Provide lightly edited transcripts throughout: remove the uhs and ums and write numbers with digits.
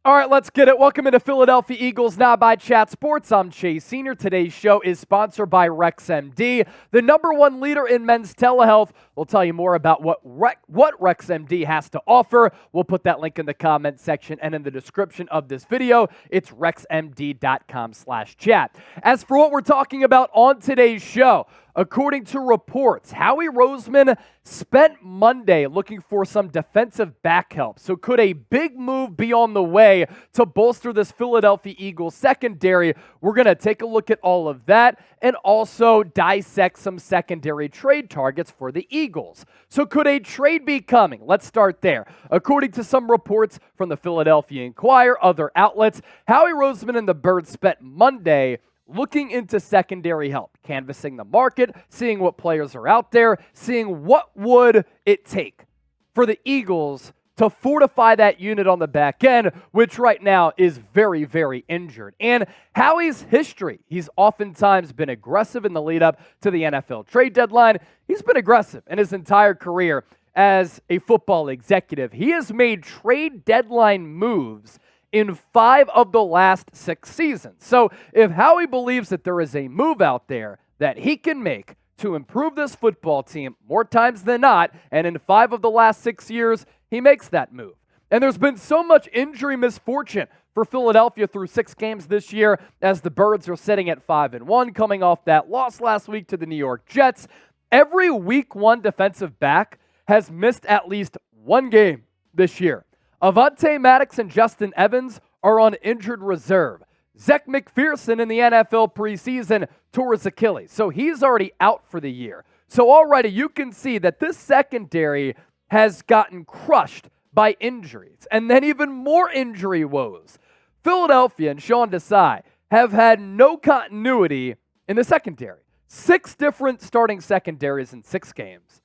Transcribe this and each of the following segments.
All right, let's get it. Welcome into Philadelphia Eagles Now by Chat Sports. I'm Chase Sr. Today's show is sponsored by RexMD, the #1 leader in men's telehealth. We'll tell you more about what RexMD has to offer. We'll put that link in the comment section and in the description of this video. It's rexmd.com/chat. As for what we're talking about on today's show, according to reports, Howie Roseman spent Monday looking for some defensive back help. So could a big move be on the way to bolster this Philadelphia Eagles secondary? We're going to take a look at all of that and also dissect some secondary trade targets for the Eagles. So could a trade be coming? Let's start there. According to some reports from the Philadelphia Inquirer, other outlets, Howie Roseman and the Birds spent Monday looking into secondary help, canvassing the market, seeing what players are out there, seeing what would it take for the Eagles to fortify that unit on the back end, which right now is very, very injured. And Howie's history, he's oftentimes been aggressive in the lead up to the NFL trade deadline. He's been aggressive in his entire career as a football executive. He has made trade deadline moves in 5 of the last 6 seasons. So if Howie believes that there is a move out there that he can make to improve this football team more times than not, and in 5 of the last 6 years, he makes that move. And there's been so much injury misfortune for Philadelphia through 6 games this year as the Birds are sitting at 5-1, coming off that loss last week to the New York Jets. Every week 1 defensive back has missed at least 1 game this year. Avonte Maddox and Justin Evans are on injured reserve. Zech McPhearson in the NFL preseason tore his Achilles, so he's already out for the year. So already you can see that this secondary has gotten crushed by injuries, and then even more injury woes. Philadelphia and Sean Desai have had no continuity in the secondary. 6 different starting secondaries in 6 games.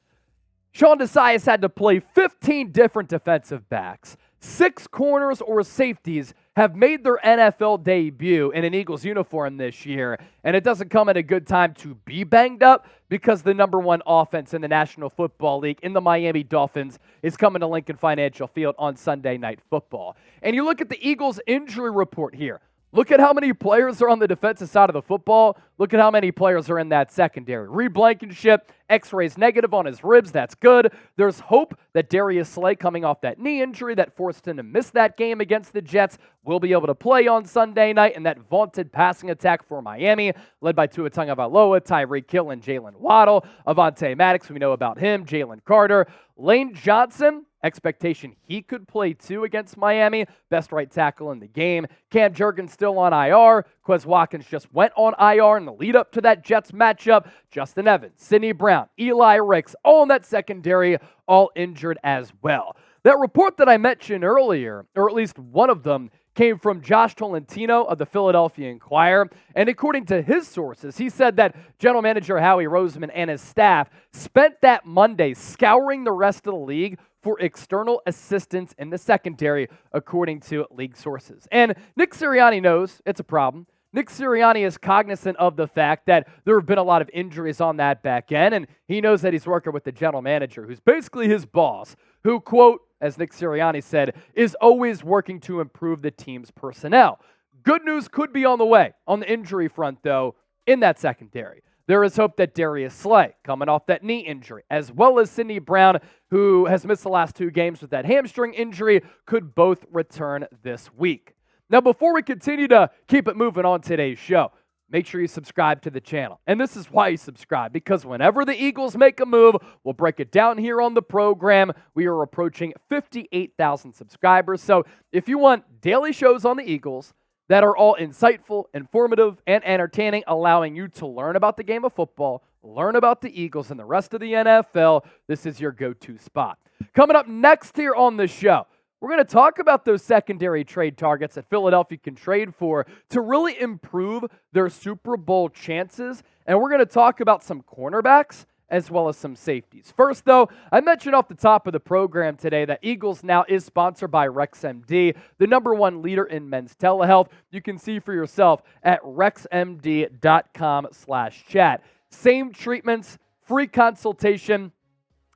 Sean Desai has had to play 15 different defensive backs. 6 corners or safeties have made their NFL debut in an Eagles uniform this year, and it doesn't come at a good time to be banged up because the #1 offense in the National Football League in the Miami Dolphins is coming to Lincoln Financial Field on Sunday Night Football. And you look at the Eagles injury report here. Look at how many players are on the defensive side of the football. Look at how many players are in that secondary. Reed Blankenship, x-rays negative on his ribs. That's good. There's hope that Darius Slay, coming off that knee injury that forced him to miss that game against the Jets, will be able to play on Sunday night in that vaunted passing attack for Miami, led by Tua Tagovailoa, Tyreek Hill, and Jalen Waddle. Avonte Maddox, we know about him. Jalen Carter. Lane Johnson, expectation he could play too against Miami. Best right tackle in the game. Cam Jurgens still on IR. Quez Watkins just went on IR in the lead up to that Jets matchup. Justin Evans, Sidney Brown, Eli Ricks, all in that secondary, all injured as well. That report that I mentioned earlier, or at least one of them, came from Josh Tolentino of the Philadelphia Inquirer. And according to his sources, he said that General Manager Howie Roseman and his staff spent that Monday scouring the rest of the league for external assistance in the secondary, according to league sources. And Nick Sirianni knows it's a problem. Nick Sirianni is cognizant of the fact that there have been a lot of injuries on that back end, and he knows that he's working with the general manager, who's basically his boss, who, quote, as Nick Sirianni said, is always working to improve the team's personnel. Good news could be on the way on the injury front, though, in that secondary. There is hope that Darius Slay, coming off that knee injury, as well as Sidney Brown, who has missed the last 2 games with that hamstring injury, could both return this week. Now, before we continue to keep it moving on today's show, make sure you subscribe to the channel. And this is why you subscribe, because whenever the Eagles make a move, we'll break it down here on the program. We are approaching 58,000 subscribers. So if you want daily shows on the Eagles that are all insightful, informative, and entertaining, allowing you to learn about the game of football, learn about the Eagles and the rest of the NFL, this is your go-to spot. Coming up next here on the show, we're going to talk about those secondary trade targets that Philadelphia can trade for to really improve their Super Bowl chances. And we're going to talk about some cornerbacks as well as some safeties. First, though, I mentioned off the top of the program today that Eagles Now is sponsored by RexMD, the #1 leader in men's telehealth. You can see for yourself at rexmd.com/chat. Same treatments, free consultation,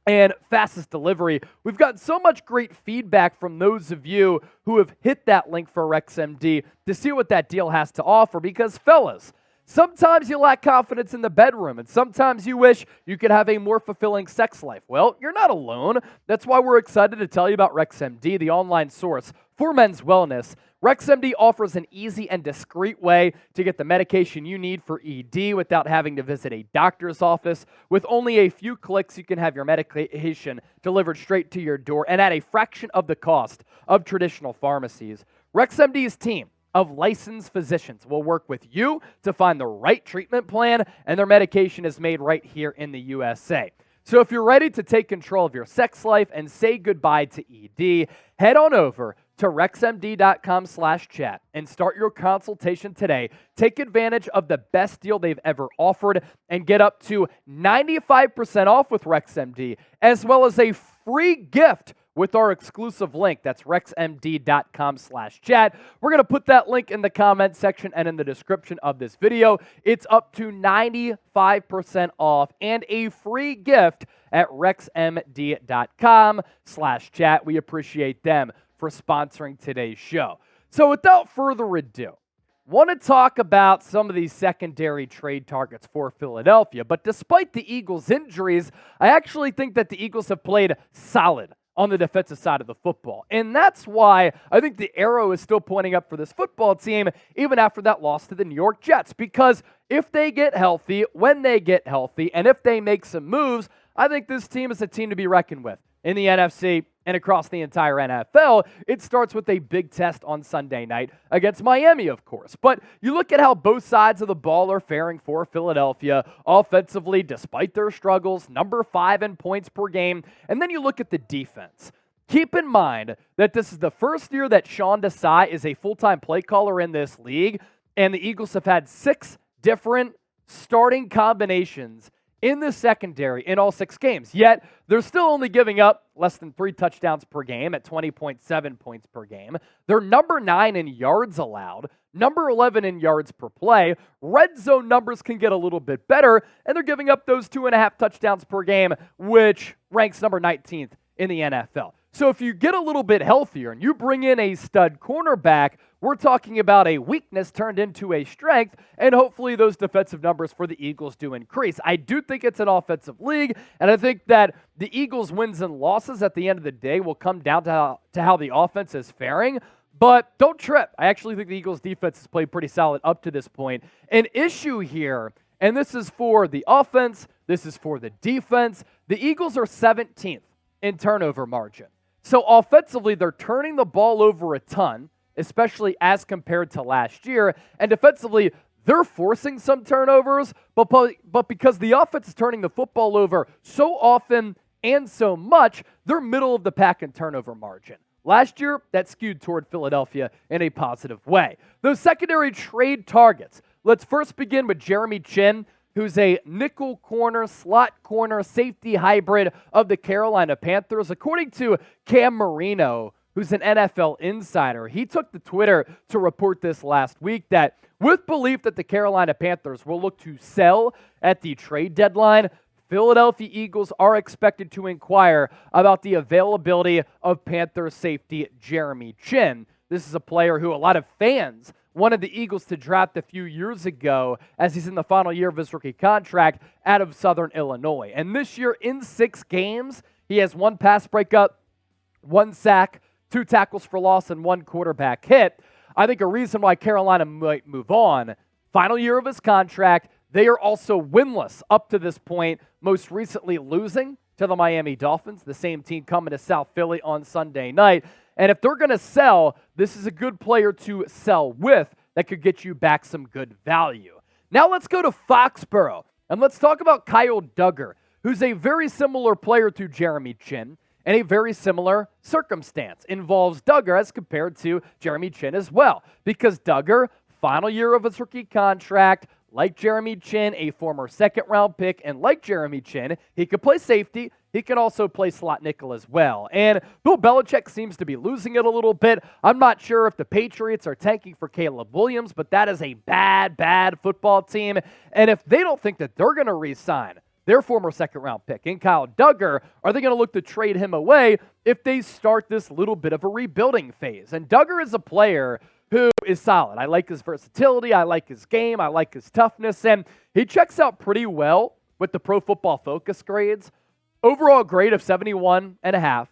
and fastest delivery. We've gotten so much great feedback from those of you who have hit that link for RexMD to see what that deal has to offer because, fellas, sometimes you lack confidence in the bedroom, and sometimes you wish you could have a more fulfilling sex life. Well, you're not alone. That's why we're excited to tell you about RexMD, the online source for men's wellness. RexMD offers an easy and discreet way to get the medication you need for ED without having to visit a doctor's office. With only a few clicks, you can have your medication delivered straight to your door and at a fraction of the cost of traditional pharmacies. RexMD's team of licensed physicians will work with you to find the right treatment plan, and their medication is made right here in the USA. So if you're ready to take control of your sex life and say goodbye to ED, head on over to rexmd.com/chat and start your consultation today. Take advantage of the best deal they've ever offered and get up to 95% off with RexMD, as well as a free gift with our exclusive link. That's rexmd.com/chat. We're going to put that link in the comment section and in the description of this video. It's up to 95% off and a free gift at rexmd.com/chat. We appreciate them for sponsoring today's show. So without further ado, want to talk about some of these secondary trade targets for Philadelphia. But despite the Eagles' injuries, I actually think that the Eagles have played solid on the defensive side of the football. And that's why I think the arrow is still pointing up for this football team, even after that loss to the New York Jets. Because if they get healthy, when they get healthy, and if they make some moves, I think this team is a team to be reckoned with in the NFC and across the entire NFL. It starts with a big test on Sunday night against Miami, of course. But you look at how both sides of the ball are faring for Philadelphia offensively, despite their struggles, number 5 in points per game. And then you look at the defense. Keep in mind that this is the first year that Sean Desai is a full-time play caller in this league, and the Eagles have had 6 different starting combinations in the secondary in all 6 games. Yet, they're still only giving up less than 3 touchdowns per game at 20.7 points per game. They're number 9 in yards allowed, number 11 in yards per play. Red zone numbers can get a little bit better, and they're giving up those 2.5 touchdowns per game, which ranks number 19th in the NFL. So if you get a little bit healthier and you bring in a stud cornerback, we're talking about a weakness turned into a strength, and hopefully those defensive numbers for the Eagles do increase. I do think it's an offensive league, and I think that the Eagles' wins and losses at the end of the day will come down to how the offense is faring. But don't trip. I actually think the Eagles' defense has played pretty solid up to this point. An issue here, and this is for the offense, this is for the defense, the Eagles are 17th in turnover margin. So offensively, they're turning the ball over a ton, especially as compared to last year. And defensively, they're forcing some turnovers, but because the offense is turning the football over so often and so much, they're middle of the pack in turnover margin. Last year, that skewed toward Philadelphia in a positive way. Those secondary trade targets. Let's first begin with Jeremy Chinn, who's a nickel corner, slot corner, safety hybrid of the Carolina Panthers. According to Cam Marino, who's an NFL insider, he took to Twitter to report this last week that with belief that the Carolina Panthers will look to sell at the trade deadline, Philadelphia Eagles are expected to inquire about the availability of Panthers safety Jeremy Chinn. This is a player who a lot of fans wanted the Eagles to draft a few years ago as he's in the final year of his rookie contract out of Southern Illinois. And this year, in 6 games, he has 1 pass breakup, 1 sack, 2 tackles for loss, and 1 quarterback hit. I think a reason why Carolina might move on, final year of his contract, they are also winless up to this point, most recently losing to the Miami Dolphins, the same team coming to South Philly on Sunday night. And if they're going to sell, this is a good player to sell with that could get you back some good value. Now let's go to Foxborough, and let's talk about Kyle Duggar, who's a very similar player to Jeremy Chinn, and a very similar circumstance. Involves Duggar as compared to Jeremy Chinn as well, because Duggar, final year of his rookie contract, like Jeremy Chinn, a former second-round pick, and like Jeremy Chinn, he could play safety. He can also play slot nickel as well. And Bill Belichick seems to be losing it a little bit. I'm not sure if the Patriots are tanking for Caleb Williams, but that is a bad football team. And if they don't think that they're going to re-sign their former second-round pick, in Kyle Duggar, are they going to look to trade him away if they start this little bit of a rebuilding phase? And Duggar is a player who is solid. I like his versatility. I like his game. I like his toughness. And he checks out pretty well with the Pro Football Focus grades. Overall grade of 71.5.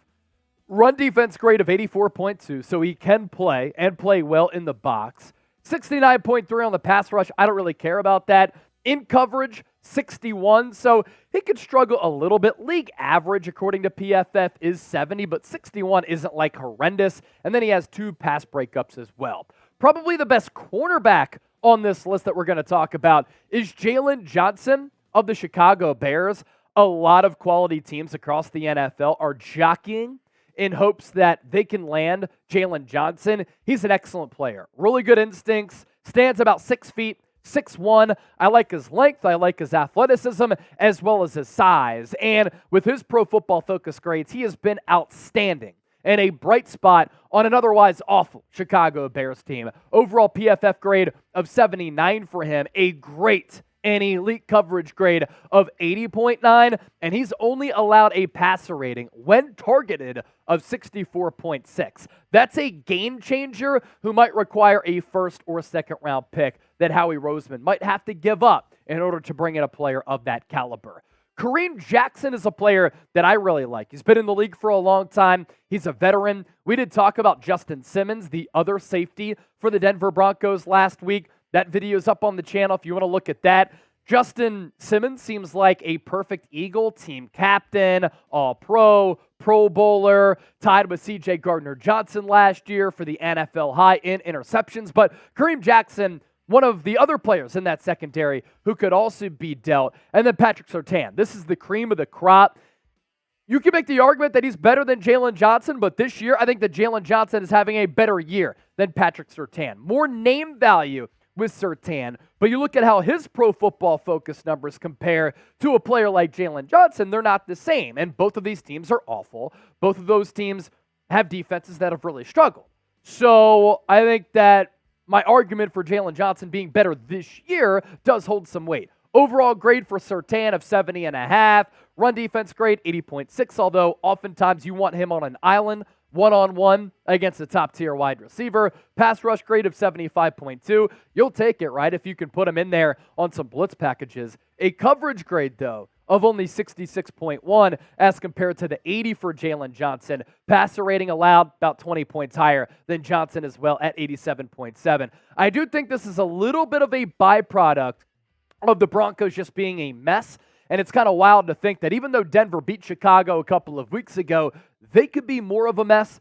Run defense grade of 84.2, so he can play and play well in the box. 69.3 on the pass rush. I don't really care about that. In coverage, 61, so he could struggle a little bit. League average, according to PFF, is 70, but 61 isn't like horrendous. And then he has 2 pass breakups as well. Probably the best cornerback on this list that we're going to talk about is Jaylon Johnson of the Chicago Bears. A lot of quality teams across the NFL are jockeying in hopes that they can land Jaylon Johnson. He's an excellent player. Really good instincts. Stands about 6 feet, 6'1". I like his length. I like his athleticism as well as his size. And with his Pro Football Focus grades, he has been outstanding and a bright spot on an otherwise awful Chicago Bears team. Overall PFF grade of 79 for him. A great and elite coverage grade of 80.9, and he's only allowed a passer rating when targeted of 64.6. That's a game changer who might require a first or second round pick that Howie Roseman might have to give up in order to bring in a player of that caliber. Kareem Jackson is a player that I really like. He's been in the league for a long time. He's a veteran. We did talk about Justin Simmons, the other safety for the Denver Broncos last week. That video is up on the channel if you want to look at that. Justin Simmons seems like a perfect Eagle, team captain, all-pro, Pro Bowler, tied with C.J. Gardner-Johnson last year for the NFL high in interceptions. But Kareem Jackson, one of the other players in that secondary who could also be dealt. And then Patrick Surtain. This is the cream of the crop. You can make the argument that he's better than Jaylon Johnson, but this year I think that Jaylon Johnson is having a better year than Patrick Surtain. More name value with Surtain, but you look at how his Pro Football Focus numbers compare to a player like Jaylon Johnson, they're not the same, and both of these teams are awful. Both of those teams have defenses that have really struggled. So I think that my argument for Jaylon Johnson being better this year does hold some weight. Overall grade for Surtain of 70.5. Run defense grade 80.6, although oftentimes you want him on an island, one-on-one against a top-tier wide receiver. Pass rush grade of 75.2. You'll take it, right, if you can put him in there on some blitz packages. A coverage grade, though, of only 66.1 as compared to the 80 for Jaylon Johnson. Passer rating allowed about 20 points higher than Johnson as well at 87.7. I do think this is a little bit of a byproduct of the Broncos just being a mess. And it's kind of wild to think that even though Denver beat Chicago a couple of weeks ago, they could be more of a mess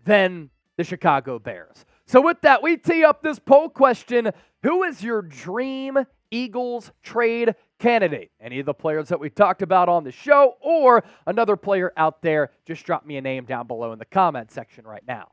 than the Chicago Bears. So with that, we tee up this poll question. Who is your dream Eagles trade candidate? Any of the players that we talked about on the show or another player out there? Just drop me a name down below in the comment section right now.